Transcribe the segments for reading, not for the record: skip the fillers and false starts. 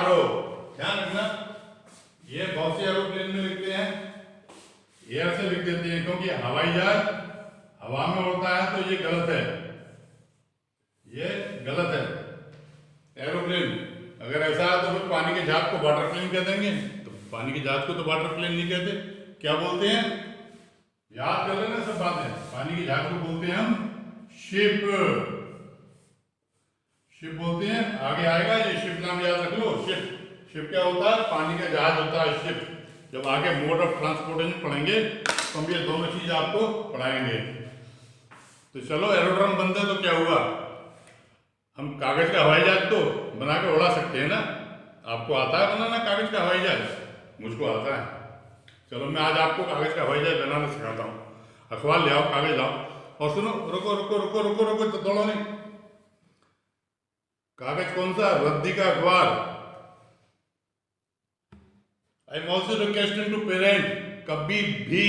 आरो। ध्यान रखना, ये बहुत से एरोप्लेन में लिखते हैं एयर से लिख देते हैं, क्योंकि हवाई जहाज हवा में उड़ता है, तो ये गलत है, ये गलत है। एरोप्लेन अगर ऐसा है तो फिर पानी के जहाज को वाटर प्लेन कह देंगे, तो पानी के जहाज को तो वाटर प्लेन नहीं कहते, क्या बोलते हैं? याद कर लेना सब बातें। पानी के जहाज को बोलते हैं हम शिप, शिप बोलते हैं। आगे आएगा ये शिप, नाम याद रख लो, शिप। शिप क्या होता है? पानी का जहाज होता है शिप। जब आगे मोड ऑफ ट्रांसपोर्टेशन पढ़ेंगे तो हम ये दोनों चीज आपको पढ़ाएंगे। तो चलो, एरोड्रम बनते तो क्या हुआ, हम कागज का हवाई जहाज तो बना के उड़ा सकते हैं ना। आपको आता है बनाना कागज का हवाई जहाज? मुझको आता है। चलो, मैं आज आपको कागज का हवाई जहाज बनाना सिखाता हूँ। अखबार ले आओ, कागज लाओ, और सुनो, रुको रुको रुको रुको रुको, तो दौड़ो नहीं। कागज कौन सा? रद्दी का अखबार। I am also requesting to parent, कभी भी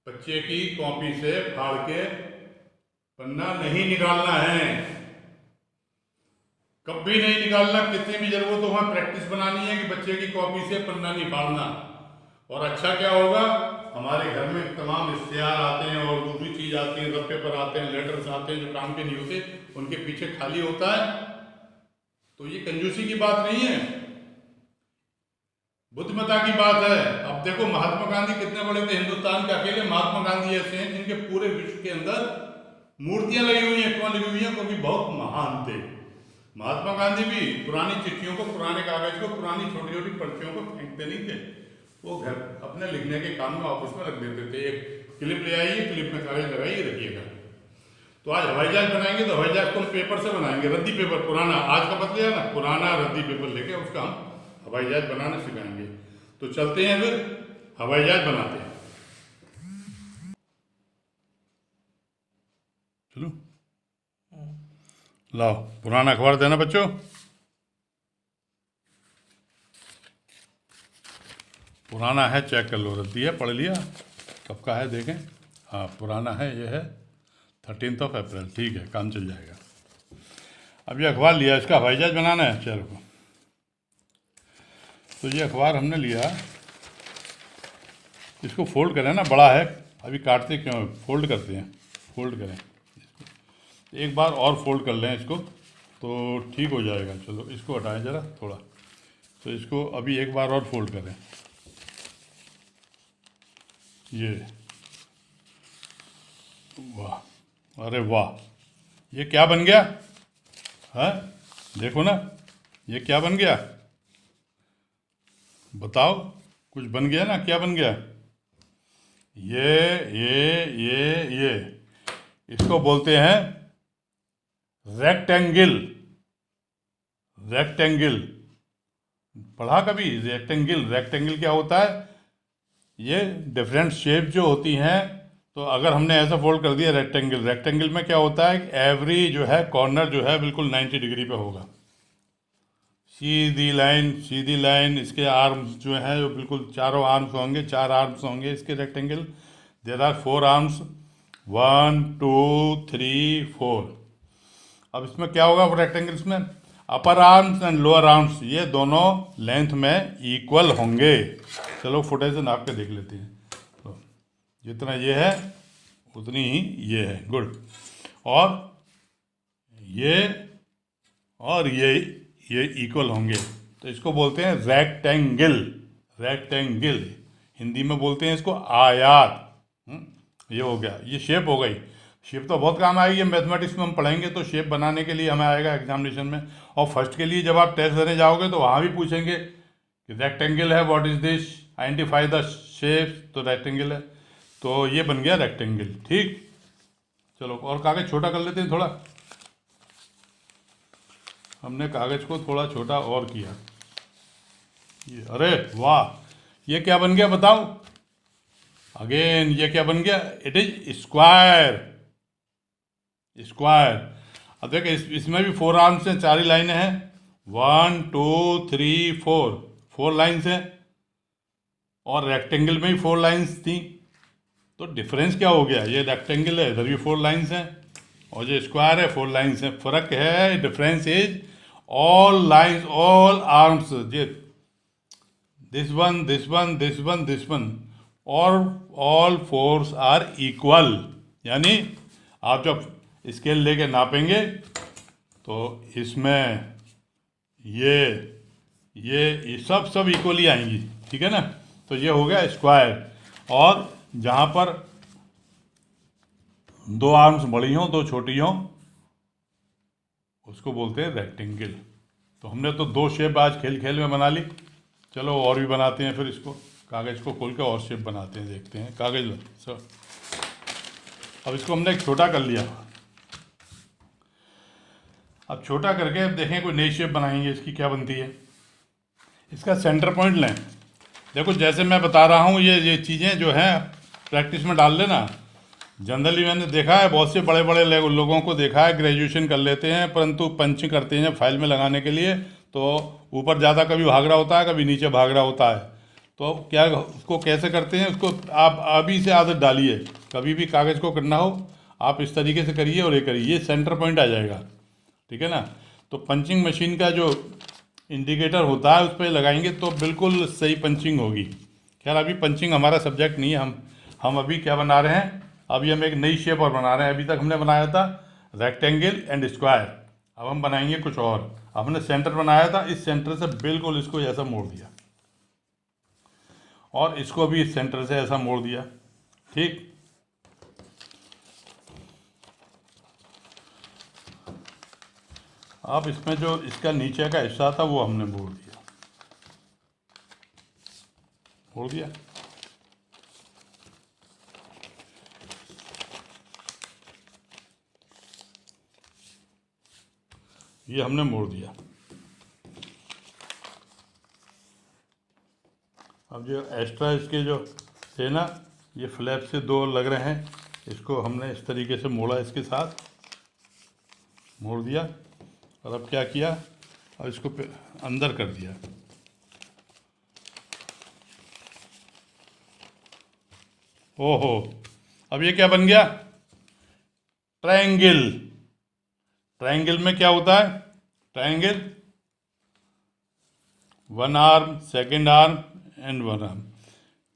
बच्चे की कॉपी से फाड़ के पन्ना नहीं निकालना है, कभी नहीं निकालना। कितनी भी जरूरत हो वहां प्रैक्टिस बनानी है कि बच्चे की कॉपी से पन्ना नहीं फाड़ना। और अच्छा क्या होगा, हमारे घर में तमाम इश्तिहार आते हैं और दूसरी चीज आती है, रफ पेपर आते हैं, लेटर्स आते हैं जो काम के नहीं होते, उनके पीछे खाली होता है। तो ये कंजूसी की बात नहीं है, बुद्धिमता की बात है। अब देखो, महात्मा गांधी कितने बड़े थे, हिंदुस्तान के अकेले महात्मा गांधी ऐसे हैं जिनके पूरे विश्व के अंदर मूर्तियां लगी हुई हैं। क्यों लगी हुई हैं? क्योंकि बहुत महान थे। महात्मा गांधी भी पुरानी चिट्ठियों को, पुराने कागज को, पुरानी छोटी छोटी पर्चियों को फेंकते नहीं थे, वो घर अपने लिखने के काम में ऑफिस में रख देते थे। एक क्लिप ले आइए, क्लिप में कागज लगाइए, रखिएगा। तो आज हवाई जहाज बनाएंगे तो हवाई जहाज को हम पेपर से बनाएंगे, रद्दी पेपर, पुराना। आज का बदल ना, पुराना रद्दी पेपर लेके उसका हम हवाई जहाज बनाना सिखाएंगे। तो चलते हैं फिर हवाई जहाज बनाते हैं। चलो, लाओ पुराना अखबार देना बच्चों। पुराना है, चेक कर लो, रद्दी है, पढ़ लिया, कब का है देखें। हाँ, पुराना है, ये है 13 अप्रैल। ठीक है, काम चल जाएगा। अब ये अखबार लिया, इसका हवाई जहाज बनाना है। चलो, तो ये अखबार हमने लिया, इसको फोल्ड करें ना, बड़ा है, अभी काटते क्यों, फोल्ड करते हैं, फोल्ड करें इसको। एक बार और फोल्ड कर लें इसको तो ठीक हो जाएगा। चलो, इसको हटाएं ज़रा थोड़ा, तो इसको अभी एक बार और फोल्ड करें। ये, वाह, अरे वाह, ये क्या बन गया है? देखो ना, ये क्या बन गया, बताओ, कुछ बन गया ना? क्या बन गया? ये इसको बोलते हैं रेक्टेंगल। रेक्टेंगल पढ़ा कभी? रेक्टेंगल, रेक्टेंगल क्या होता है? ये डिफरेंट शेप जो होती हैं, तो अगर हमने ऐसा फोल्ड कर दिया रेक्टेंगल, रेक्टेंगल में क्या होता है, एवरी जो है कॉर्नर जो है बिल्कुल 90 डिग्री पे होगा, सीधी लाइन, सीधी लाइन। इसके आर्म्स जो हैं जो बिल्कुल चारों आर्म्स होंगे, 4 आर्म्स होंगे इसके रेक्टेंगल। There are 4 arms, 1 2 3 4। अब इसमें क्या होगा रेक्टेंगल्स में, अपर आर्म्स एंड लोअर आर्म्स ये दोनों लेंथ में इक्वल होंगे। चलो, फुटेज से नाप के देख लेते हैं। तो जितना ये है उतनी ही ये है, गुड। और ये इक्वल होंगे, तो इसको बोलते हैं रेक्टेंगल। रेक्टेंगल हिंदी में बोलते हैं इसको आयत। ये हो गया, ये शेप हो गई। शेप तो बहुत काम आएगी, मैथमेटिक्स में हम पढ़ेंगे तो शेप बनाने के लिए हमें आएगा एग्जामिनेशन में। और फर्स्ट के लिए जब आप टेस्ट देने जाओगे तो वहाँ भी पूछेंगे कि रेक्टेंगल है, what is this, identify the shape, तो रेक्टेंगल है। तो ये बन गया रेक्टेंगल। ठीक, चलो, और कागज छोटा कर लेते हैं थोड़ा। हमने कागज को थोड़ा छोटा और किया। ये, अरे वाह, ये क्या बन गया बताओ? अगेन ये क्या बन गया? It is square. स्क्वायर। अब देखिए, इसमें भी 4 आर्म्स हैं, 4 ही लाइनें हैं, 1 2 3 4, 4 लाइन्स हैं। और रेक्टेंगल में ही 4 लाइन्स थी, तो डिफरेंस क्या हो गया? ये रेक्टेंगल है, इधर भी 4 लाइन्स हैं, और जो स्क्वायर है 4 लाइन्स हैं। फर्क है, difference is all lines, all arms, this one, this one, this one, this one, और all fours are equal। यानी आप जब स्केल लेके नापेंगे तो इसमें ये सब इक्वली आएंगी, ठीक है ना। तो ये हो गया स्क्वायर, और जहाँ पर दो आर्म्स बड़ी हों दो छोटी हों उसको बोलते हैं रेक्टेंगल। तो हमने तो दो शेप आज खेल खेल में बना ली, चलो और भी बनाते हैं। फिर इसको कागज़ को खोल के और शेप बनाते हैं, देखते हैं। कागज़ लो सर, अब इसको हमने एक छोटा कर लिया। अब छोटा करके अब देखें कोई नई शेप बनाएंगे, इसकी क्या बनती है। इसका सेंटर पॉइंट लें। देखो जैसे मैं बता रहा हूँ, ये चीज़ें जो हैं प्रैक्टिस में डाल लेना। जनरली मैंने देखा है बहुत से बड़े बड़े लोगों को देखा है, ग्रेजुएशन कर लेते हैं परंतु पंच करते हैं फाइल में लगाने के लिए, तो ऊपर ज़्यादा कभी भाग रहा होता है कभी नीचे भाग रहा होता है। तो क्या उसको कैसे करते हैं, उसको आप अभी से आदत डालिए। कभी भी कागज़ को करना हो आप इस तरीके से करिए और ये करिए, ये सेंटर पॉइंट आ जाएगा, ठीक है ना। तो पंचिंग मशीन का जो इंडिकेटर होता है उस पर लगाएंगे तो बिल्कुल सही पंचिंग होगी। खैर अभी पंचिंग हमारा सब्जेक्ट नहीं है, हम अभी क्या बना रहे हैं, अभी हम एक नई शेप और बना रहे हैं। अभी तक हमने बनाया था रेक्टेंगल एंड स्क्वायर, अब हम बनाएंगे कुछ और। हमने सेंटर बनाया था, इस सेंटर से बिल्कुल इसको ऐसा मोड़ दिया और इसको भी इस सेंटर से ऐसा मोड़ दिया, ठीक। अब इसमें जो इसका नीचे का हिस्सा था वो हमने मोड़ दिया। ये हमने मोड़ दिया। अब जो एक्स्ट्रा इसके जो थे ना, ये फ्लैप से दो लग रहे हैं, इसको हमने इस तरीके से मोड़ा, इसके साथ मोड़ दिया। और अब क्या किया, अब इसको अंदर कर दिया। ओहो, अब ये क्या बन गया, ट्रायंगल। ट्रायंगल में क्या होता है, triangle one arm second arm and one arm.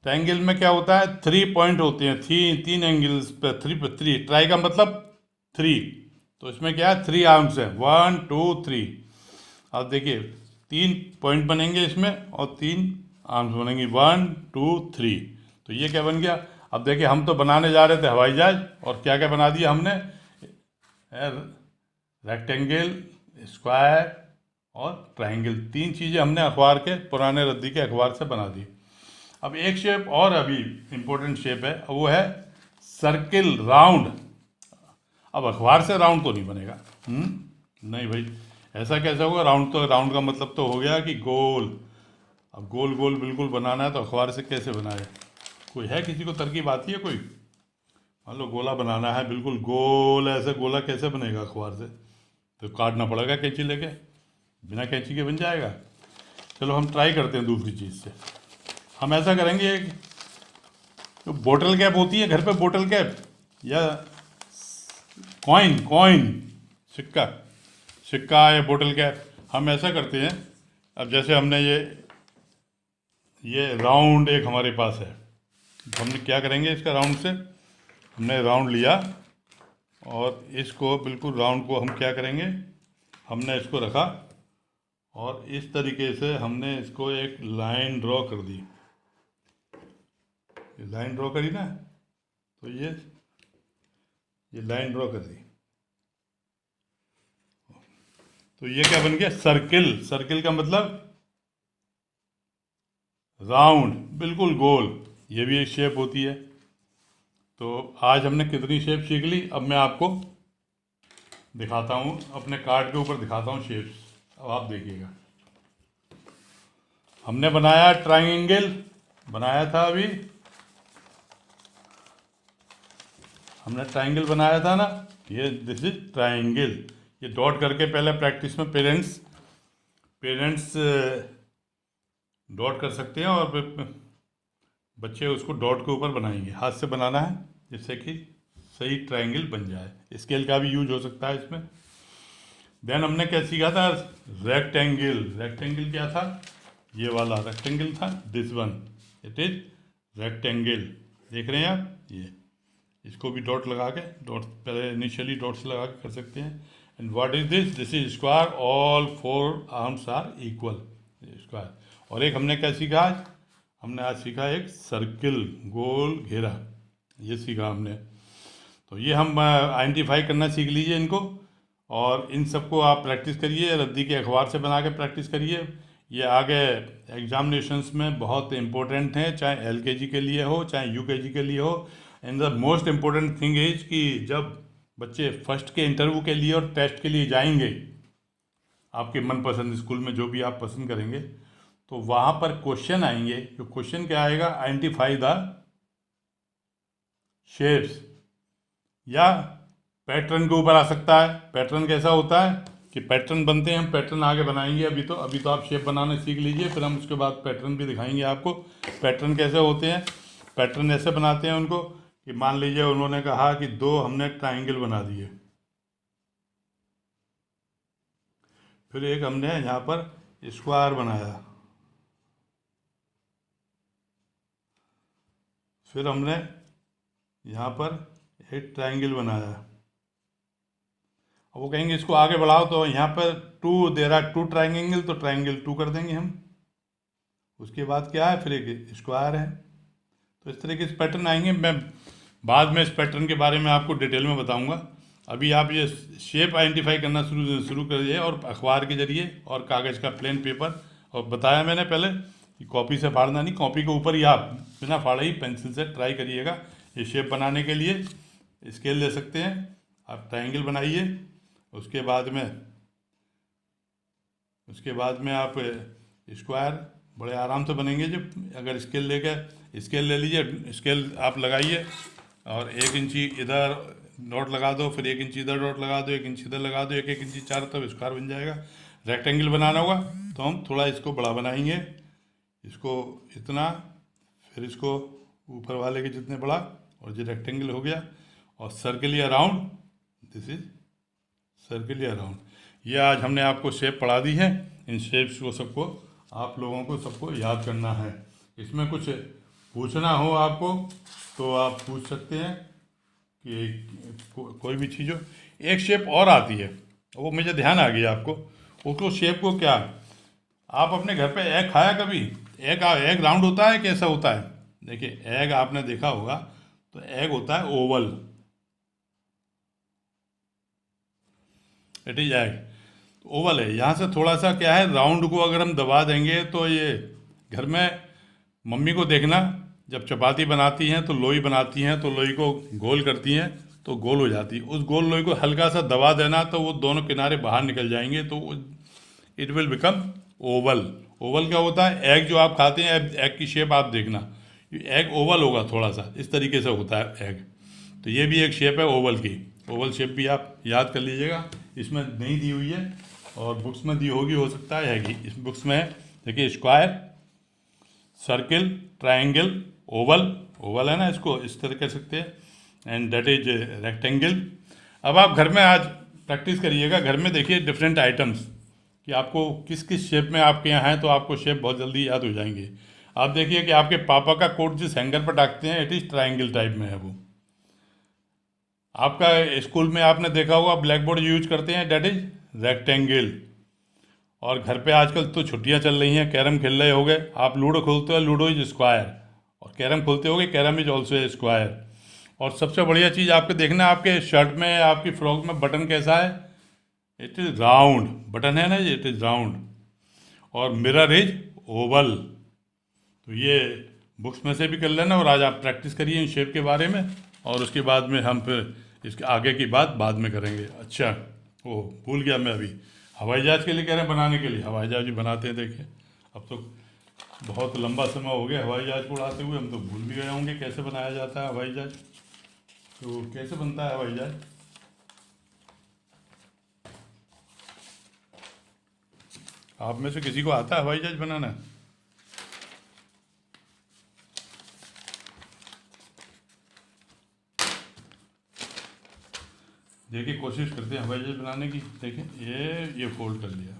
Triangle में क्या होता है, 3 पॉइंट होते हैं, तीन एंगल्स पर, थ्री ट्राई का मतलब 3। तो इसमें क्या है, 3 आर्म्स है, 1 2 3। अब देखिए 3 पॉइंट बनेंगे इसमें और 3 आर्म्स बनेंगी, 1 2 3। तो ये क्या बन गया। अब देखिए हम तो बनाने जा रहे थे हवाई जहाज, और क्या क्या बना दिया हमने, रेक्टेंगल स्क्वायर और ट्रायंगल, 3 चीज़ें हमने अखबार के पुराने रद्दी के अखबार से बना दी। अब एक शेप और अभी इम्पोर्टेंट शेप है, वो है सर्किल, राउंड। अब अखबार से राउंड तो नहीं बनेगा, नहीं भाई, ऐसा कैसे होगा। राउंड तो, राउंड का मतलब तो हो गया कि गोल। अब गोल गोल बिल्कुल बनाना है तो अखबार से कैसे बनाए, कोई है किसी को तरकीब आती है कोई। मान लो गोला बनाना है बिल्कुल गोल, ऐसे गोला कैसे बनेगा अखबार से, तो काटना पड़ेगा कैंची लेके, बिना कैंची के बन जाएगा। चलो हम ट्राई करते हैं दूसरी चीज़ से। हम ऐसा करेंगे, जो बोतल कैप होती है घर पे, बोतल कैप या कॉइन सिक्का या बोतल कैप, हम ऐसा करते हैं। अब जैसे हमने ये राउंड एक हमारे पास है, तो हमने क्या करेंगे, इसका राउंड से हमने राउंड लिया और इसको बिल्कुल राउंड को हम क्या करेंगे, हमने इसको रखा और इस तरीके से हमने इसको एक लाइन ड्रॉ कर दी। लाइन ड्रॉ करी ना, तो ये लाइन ड्रॉ कर दी, तो ये क्या बन गया, सर्किल। सर्किल का मतलब राउंड, बिल्कुल गोल। ये भी एक शेप होती है। तो आज हमने कितनी शेप सीख ली, अब मैं आपको दिखाता हूँ, अपने कार्ड के ऊपर दिखाता हूँ शेप्स। अब आप देखिएगा, हमने बनाया ट्रायंगल, बनाया था अभी, हमने ट्रायंगल बनाया था ना, ये दिस इज ट्रायंगल। ये डॉट करके पहले प्रैक्टिस में पेरेंट्स डॉट कर सकते हैं और बच्चे उसको डॉट के ऊपर बनाएंगे। हाथ से बनाना है जिससे कि सही ट्रायंगल बन जाए। स्केल का भी यूज हो सकता है इसमें। देन हमने क्या सीखा था, रेक्टेंगल। रेक्टेंगल क्या था, ये वाला रेक्टेंगल था, this one it is rectangle. देख रहे हैं आप, ये इसको भी डॉट लगा के, डॉट पहले इनिशियली डॉट्स लगा के कर सकते हैं। And what is this, this is square, all 4 arms are equal, square. और एक हमने क्या सीखा आज, हमने आज सीखा एक सर्किल, गोल घेरा, ये सीखा हमने। तो ये हम आइडेंटिफाई करना सीख लीजिए इनको, और इन सबको आप प्रैक्टिस करिए, रद्दी के अखबार से बना के प्रैक्टिस करिए। ये आगे एग्जामिनेशंस में बहुत इम्पोर्टेंट हैं, चाहे एलकेजी के लिए हो चाहे यूकेजी के लिए हो। And the most important thing is कि जब बच्चे फर्स्ट के इंटरव्यू के लिए और टेस्ट के लिए जाएंगे आपके मनपसंद स्कूल में, जो भी आप पसंद करेंगे, तो वहाँ पर क्वेश्चन आएंगे। जो क्वेश्चन क्या आएगा, आइडेंटिफाई द शेप्स, या पैटर्न के ऊपर आ सकता है। पैटर्न कैसा होता है कि पैटर्न बनते हैं, हम पैटर्न आगे बनाएंगे। अभी तो आप शेप बनाना सीख लीजिए, फिर हम उसके बाद पैटर्न भी दिखाएंगे आपको। पैटर्न कैसे होते हैं, पैटर्न ऐसे बनाते हैं उनको कि मान लीजिए उन्होंने कहा कि 2 हमने ट्राइंगल बना दिए, फिर एक हमने यहाँ पर स्क्वायर बनाया, फिर हमने यहाँ पर एक ट्राइंगल बनाया। अब वो कहेंगे इसको आगे बढ़ाओ, तो यहाँ पर 2 देर आर 2 ट्राइंगल, तो ट्राइंगल 2 कर देंगे हम। उसके बाद क्या है, फिर एक स्क्वायर है। तो इस तरीके से पैटर्न आएंगे। मैं बाद में इस पैटर्न के बारे में आपको डिटेल में बताऊंगा। अभी आप ये शेप आइडेंटिफाई करना शुरू करिए, और अखबार के जरिए और कागज़ का प्लेन पेपर। और बताया मैंने पहले कि कॉपी से फाड़ना नहीं, कॉपी के ऊपर ही आप बिना फाड़े ही पेंसिल से ट्राई करिएगा। ये शेप बनाने के लिए स्केल ले सकते हैं, आप ट्राइंगल बनाइए। उसके बाद में आप स्क्वायर बड़े आराम से बनेंगे। जब अगर स्केल ले लीजिए, स्केल आप लगाइए, और 1 इंची इधर डॉट लगा दो, फिर 1 इंची इधर डॉट लगा दो, 1 इंची इधर लगा दो, 1 इंची चारों तरफ स्क्वायर बन जाएगा। रेक्टेंगल बनाना होगा तो हम थोड़ा इसको बड़ा बनाएंगे, इसको इतना, फिर इसको ऊपर वाले के जितने बड़ा, और ये रेक्टेंगल हो गया। और सर्किल या राउंड, दिस इज सर्किल या राउंड। ये आज हमने आपको शेप पढ़ा दी है। इन शेप्स को सबको आप लोगों को सबको याद करना है। इसमें कुछ पूछना हो आपको तो आप पूछ सकते हैं कि कोई भी चीज़ हो। एक शेप और आती है, वो मुझे ध्यान आ गया आपको, उसको शेप को क्या, आप अपने घर पे एग खाया कभी? एग राउंड होता है, कैसा होता है? देखिए, एग आपने देखा होगा तो एग होता है Oval, it is egg, Oval है। यहाँ से थोड़ा सा क्या है, राउंड को अगर हम दबा देंगे तो ये घर में मम्मी को देखना, जब चपाती बनाती हैं तो लोई बनाती हैं, तो लोई को गोल करती हैं तो गोल हो जाती है। उस गोल लोई को हल्का सा दबा देना तो वो दोनों किनारे बाहर निकल जाएंगे, तो it will become Oval. Oval क्या होता है, एग जो आप खाते हैं, एग की शेप आप देखना, एग ओवल होगा, थोड़ा सा इस तरीके से होता है एग। तो ये भी एक शेप है ओवल की, ओवल शेप भी आप याद कर लीजिएगा। इसमें नहीं दी हुई है और बुक्स में दी होगी, हो सकता है कि इस बुक्स में देखिए, square, circle, triangle, Oval, Oval है ना, इसको इस तरह कह सकते हैं, एंड दैट इज रेक्टेंगल। अब आप घर में आज प्रैक्टिस करिएगा, घर में देखिए डिफरेंट आइटम्स कि आपको किस किस शेप में आपके यहाँ हैं, तो आपको शेप बहुत जल्दी याद हो जाएंगे। आप देखिए कि आपके पापा का कोट जिस हैंगर पर टाकते हैं, इट इज़ ट्राइंगल टाइप में है वो। आपका स्कूल में आपने देखा होगा ब्लैक बोर्ड यूज करते हैं, डेट इज रेक्टेंगल। और घर पे आजकल तो छुट्टियां चल रही हैं, कैरम खेल रहे होगे, आप लूडो खोलते हो, लूडो इज स्क्वायर, और कैरम खोलते होगे, carrom is also a square. और सबसे बढ़िया चीज़ आपके देखना, आपके शर्ट में, आपकी फ्रॉक में बटन कैसा है, इट इज़ राउंड, बटन है ना, इट इज़ राउंड। और मिरर इज ओवल। तो ये बुक्स में से भी कर लेना, और आज आप प्रैक्टिस करिए इन शेप के बारे में, और उसके बाद में हम फिर इसके आगे की बात बाद में करेंगे। अच्छा, ओह भूल गया मैं, अभी हवाई जहाज़ के लिए कह रहे हैं बनाने के लिए, हवाई जहाज़ भी बनाते हैं। देखिए, अब तो बहुत लंबा समय हो गया हवाई जहाज़ को उड़ाते हुए, हम तो भूल भी गए होंगे कैसे बनाया जाता है हवाई जहाज़। तो कैसे बनता है हवाई जहाज़? आप में से किसी को आता है हवाई जहाज़ बनाना? देखिए कोशिश करते हैं हवाई जहाज बनाने की। देखिए ये फोल्ड कर लिया,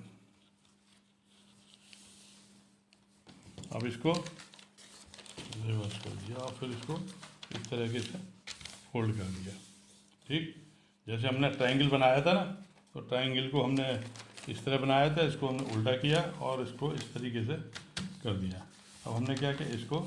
अब इसको रिवर्स कर दिया और फिर इसको इस तरीके से फोल्ड कर दिया। ठीक, जैसे हमने ट्रायंगल बनाया था ना, तो ट्रायंगल को हमने इस तरह बनाया था, इसको हमने उल्टा किया और इसको इस तरीके से कर दिया। अब हमने क्या किया, इसको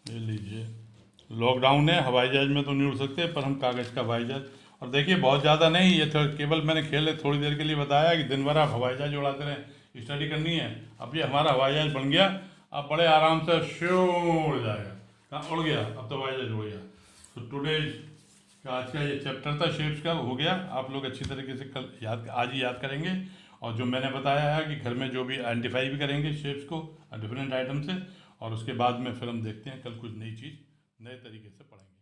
ले लीजिए। लॉकडाउन है, हवाई जहाज में तो नहीं उड़ सकते, पर हम कागज़ का हवाई जहाज। और देखिए बहुत ज़्यादा नहीं, ये तो केवल मैंने खेल थोड़ी देर के लिए बताया कि दिन भर आप हवाई जहाज उड़ाते रहें, स्टडी करनी है। अब ये हमारा हवाई जहाज बन गया, अब बड़े आराम से शो उड़ जाएगा। कहाँ उड़ गया, अब तो हवाई जहाज उड़ गया। तो टुडे का आज का ये चैप्टर था शेप्स का, हो गया। आप लोग अच्छी तरीके से कल आज ही याद करेंगे, और जो मैंने बताया है कि घर में जो भी आइडेंटिफाई भी करेंगे शेप्स को डिफरेंट आइटम से, और उसके बाद में फिर हम देखते हैं कल कुछ नई चीज़ नए तरीके से पढ़ेंगे।